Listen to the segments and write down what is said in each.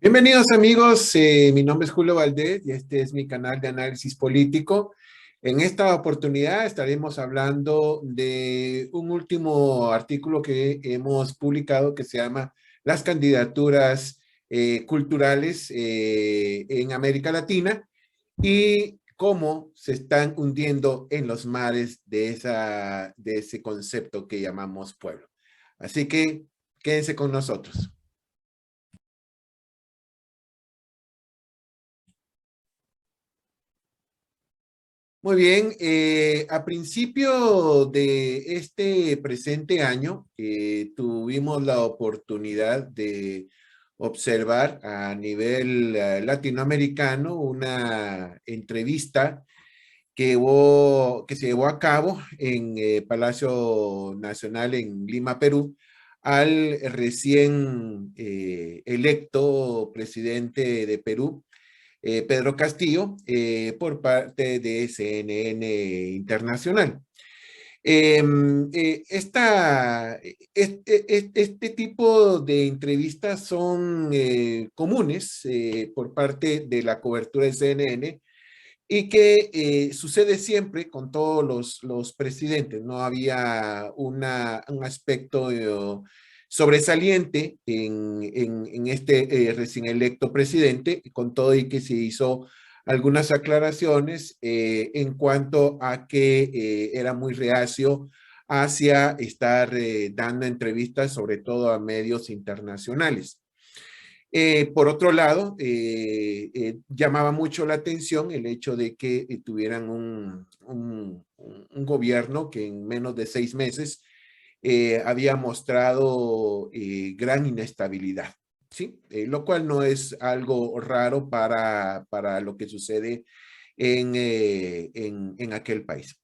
Bienvenidos amigos, mi nombre es Julio Valdés y este es mi canal de análisis político. En esta oportunidad estaremos hablando de un último artículo que hemos publicado que se llama Las candidaturas culturales en América Latina y cómo se están hundiendo en los mares de ese concepto que llamamos pueblo. Así que quédense con nosotros. Muy bien, a principio de este presente año tuvimos la oportunidad de observar a nivel latinoamericano una entrevista que se llevó a cabo en Palacio Nacional en Lima, Perú, al recién electo presidente de Perú, Pedro Castillo, por parte de CNN Internacional. Este tipo de entrevistas son comunes por parte de la cobertura de CNN y que sucede siempre con todos los presidentes. No había un aspecto sobresaliente en este recién electo presidente, con todo y que se hizo algunas aclaraciones en cuanto a que era muy reacio hacia estar dando entrevistas, sobre todo a medios internacionales. Por otro lado, llamaba mucho la atención el hecho de que tuvieran un gobierno que en menos de 6 meses había mostrado gran inestabilidad, ¿sí? Lo cual no es algo raro para lo que sucede en aquel país.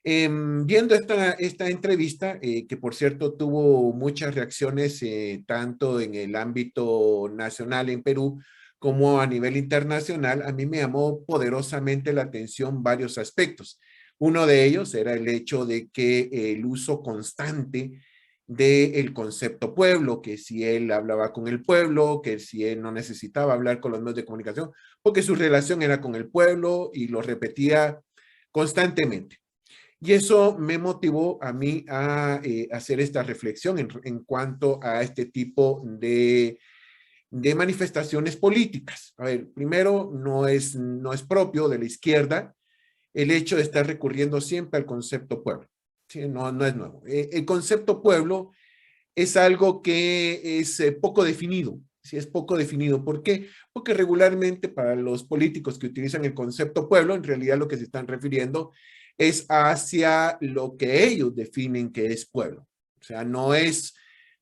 Viendo esta entrevista, que por cierto tuvo muchas reacciones, tanto en el ámbito nacional en Perú como a nivel internacional, a mí me llamó poderosamente la atención varios aspectos. Uno de ellos era el hecho de que el uso constante del concepto pueblo, que si él hablaba con el pueblo, que si él no necesitaba hablar con los medios de comunicación, porque su relación era con el pueblo y lo repetía constantemente. Y eso me motivó a mí a hacer esta reflexión en cuanto a este tipo de manifestaciones políticas. A ver, primero, no es propio de la izquierda el hecho de estar recurriendo siempre al concepto pueblo. ¿Sí? No es nuevo. El concepto pueblo es algo que es poco definido. Sí, es poco definido. ¿Por qué? Porque regularmente para los políticos que utilizan el concepto pueblo, en realidad lo que se están refiriendo es hacia lo que ellos definen que es pueblo. O sea, no es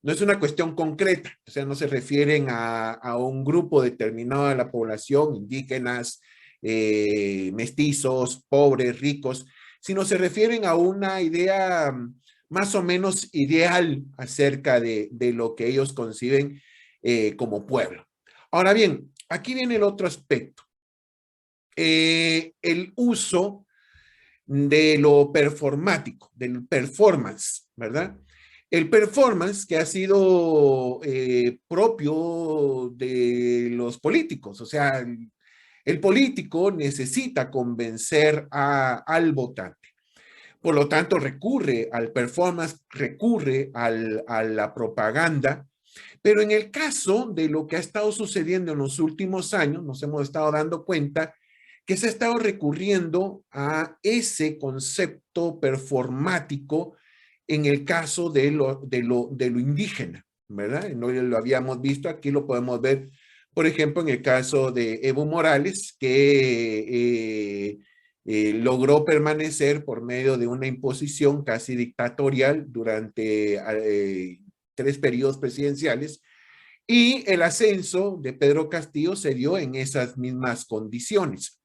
una cuestión concreta. O sea, no se refieren a un grupo determinado de la población, indígenas, mestizos, pobres, ricos, sino se refieren a una idea más o menos ideal acerca de lo que ellos conciben como pueblo. Ahora bien, aquí viene el otro aspecto. El uso de lo performático, del performance, ¿verdad? El performance que ha sido propio de los políticos, o sea, el político necesita convencer al votante. Por lo tanto, recurre al performance, recurre a la propaganda, pero en el caso de lo que ha estado sucediendo en los últimos años, nos hemos estado dando cuenta que se ha estado recurriendo a ese concepto performático en el caso de lo indígena, ¿verdad? No lo habíamos visto, aquí lo podemos ver, por ejemplo, en el caso de Evo Morales, que logró permanecer por medio de una imposición casi dictatorial durante 3 periodos presidenciales, y el ascenso de Pedro Castillo se dio en esas mismas condiciones.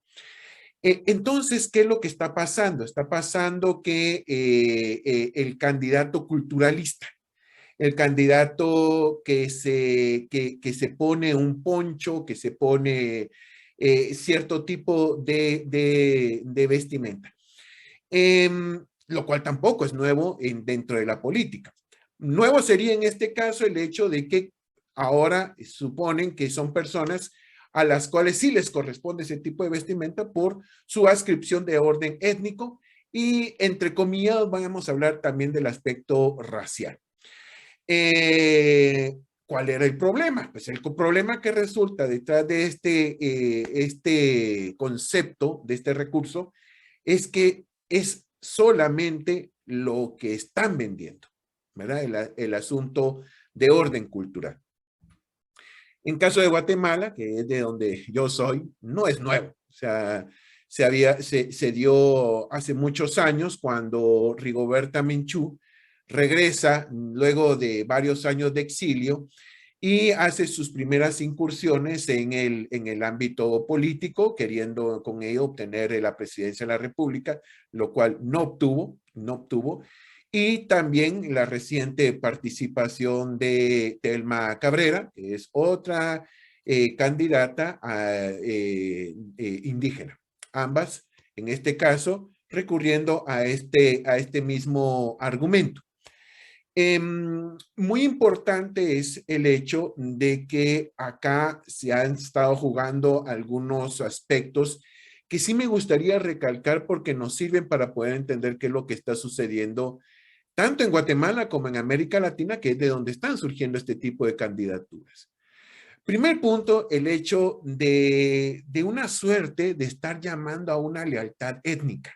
Entonces, ¿qué es lo que está pasando? Está pasando que el candidato culturalista, el candidato que se pone un poncho, que se pone cierto tipo de vestimenta, lo cual tampoco es nuevo dentro de la política. Nuevo sería en este caso el hecho de que ahora suponen que son personas a las cuales sí les corresponde ese tipo de vestimenta por su adscripción de orden étnico y, entre comillas, vamos a hablar también del aspecto racial. ¿Cuál era el problema? Pues el problema que resulta detrás de este concepto, de este recurso, es que es solamente lo que están vendiendo, ¿verdad? El asunto de orden cultural. En caso de Guatemala, que es de donde yo soy, no es nuevo. O sea, se dio hace muchos años cuando Rigoberta Menchú regresa luego de varios años de exilio y hace sus primeras incursiones en el ámbito político, queriendo con ello obtener la presidencia de la República, lo cual no obtuvo, no obtuvo. Y también la reciente participación de Telma Cabrera, que es otra candidata indígena. Ambas, en este caso, recurriendo a este mismo argumento. Muy importante es el hecho de que acá se han estado jugando algunos aspectos que sí me gustaría recalcar porque nos sirven para poder entender qué es lo que está sucediendo tanto en Guatemala como en América Latina, que es de donde están surgiendo este tipo de candidaturas. Primer punto, el hecho de una suerte de estar llamando a una lealtad étnica.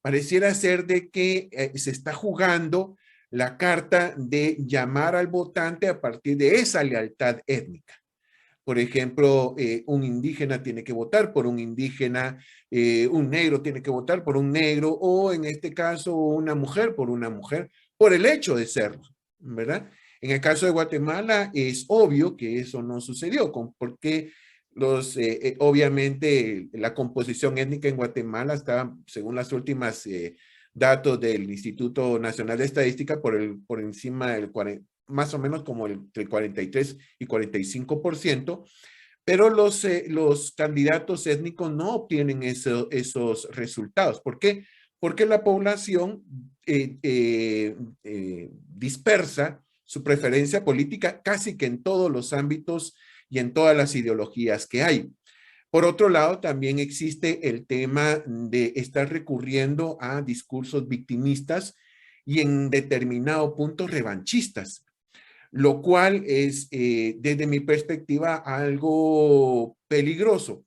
Pareciera ser de que se está jugando la carta de llamar al votante a partir de esa lealtad étnica. Por ejemplo, un indígena tiene que votar por un indígena, un negro tiene que votar por un negro, o en este caso una mujer por una mujer, por el hecho de serlo, ¿verdad? En el caso de Guatemala es obvio que eso no sucedió, porque obviamente la composición étnica en Guatemala está, según las últimas datos del Instituto Nacional de Estadística, por encima del 40, más o menos como entre el 43 y 45%, pero los candidatos étnicos no obtienen esos resultados. ¿Por qué? Porque la población dispersa su preferencia política casi que en todos los ámbitos y en todas las ideologías que hay. Por otro lado, también existe el tema de estar recurriendo a discursos victimistas y en determinado punto revanchistas, lo cual es, desde mi perspectiva, algo peligroso.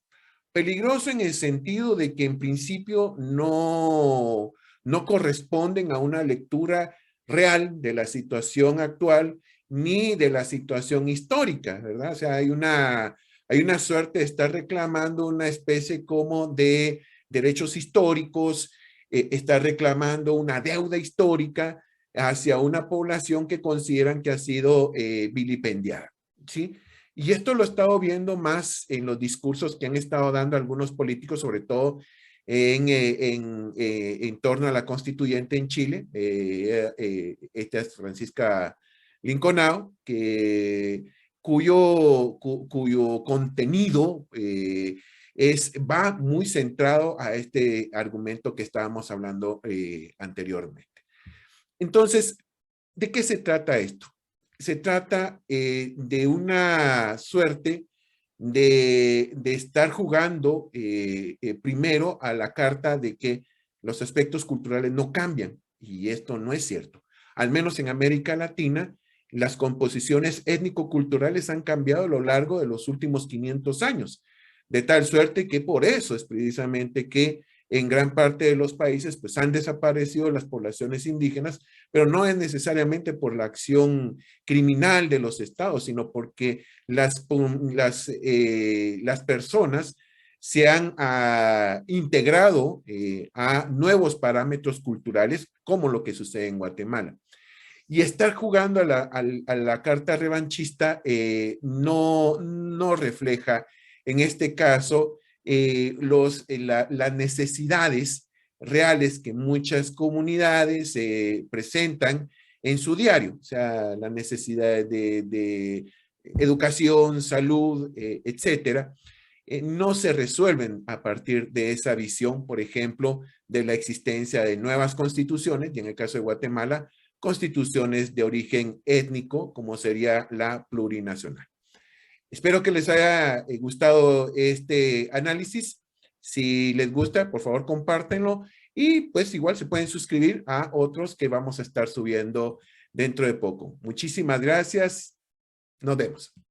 Peligroso en el sentido de que en principio no corresponden a una lectura real de la situación actual ni de la situación histórica, ¿verdad? O sea, hay una suerte de estar reclamando una especie como de derechos históricos, estar reclamando una deuda histórica hacia una población que consideran que ha sido vilipendiada, ¿sí? Y esto lo he estado viendo más en los discursos que han estado dando algunos políticos, sobre todo en torno a la constituyente en Chile. Esta es Francisca Linconao, cuyo contenido va muy centrado a este argumento que estábamos hablando anteriormente. Entonces, ¿de qué se trata esto? Se trata de una suerte de estar jugando primero a la carta de que los aspectos culturales no cambian, y esto no es cierto. Al menos en América Latina, las composiciones étnico-culturales han cambiado a lo largo de los últimos 500 años, de tal suerte que por eso es precisamente que en gran parte de los países pues han desaparecido las poblaciones indígenas, pero no es necesariamente por la acción criminal de los estados, sino porque las personas se han integrado a nuevos parámetros culturales, como lo que sucede en Guatemala. Y estar jugando a la carta revanchista no refleja, en este caso, las necesidades reales que muchas comunidades presentan en su diario, o sea, la necesidad de educación, salud, etcétera, no se resuelven a partir de esa visión, por ejemplo, de la existencia de nuevas constituciones, y en el caso de Guatemala, constituciones de origen étnico, como sería la plurinacional. Espero que les haya gustado este análisis. Si les gusta, por favor, compártenlo y pues igual se pueden suscribir a otros que vamos a estar subiendo dentro de poco. Muchísimas gracias. Nos vemos.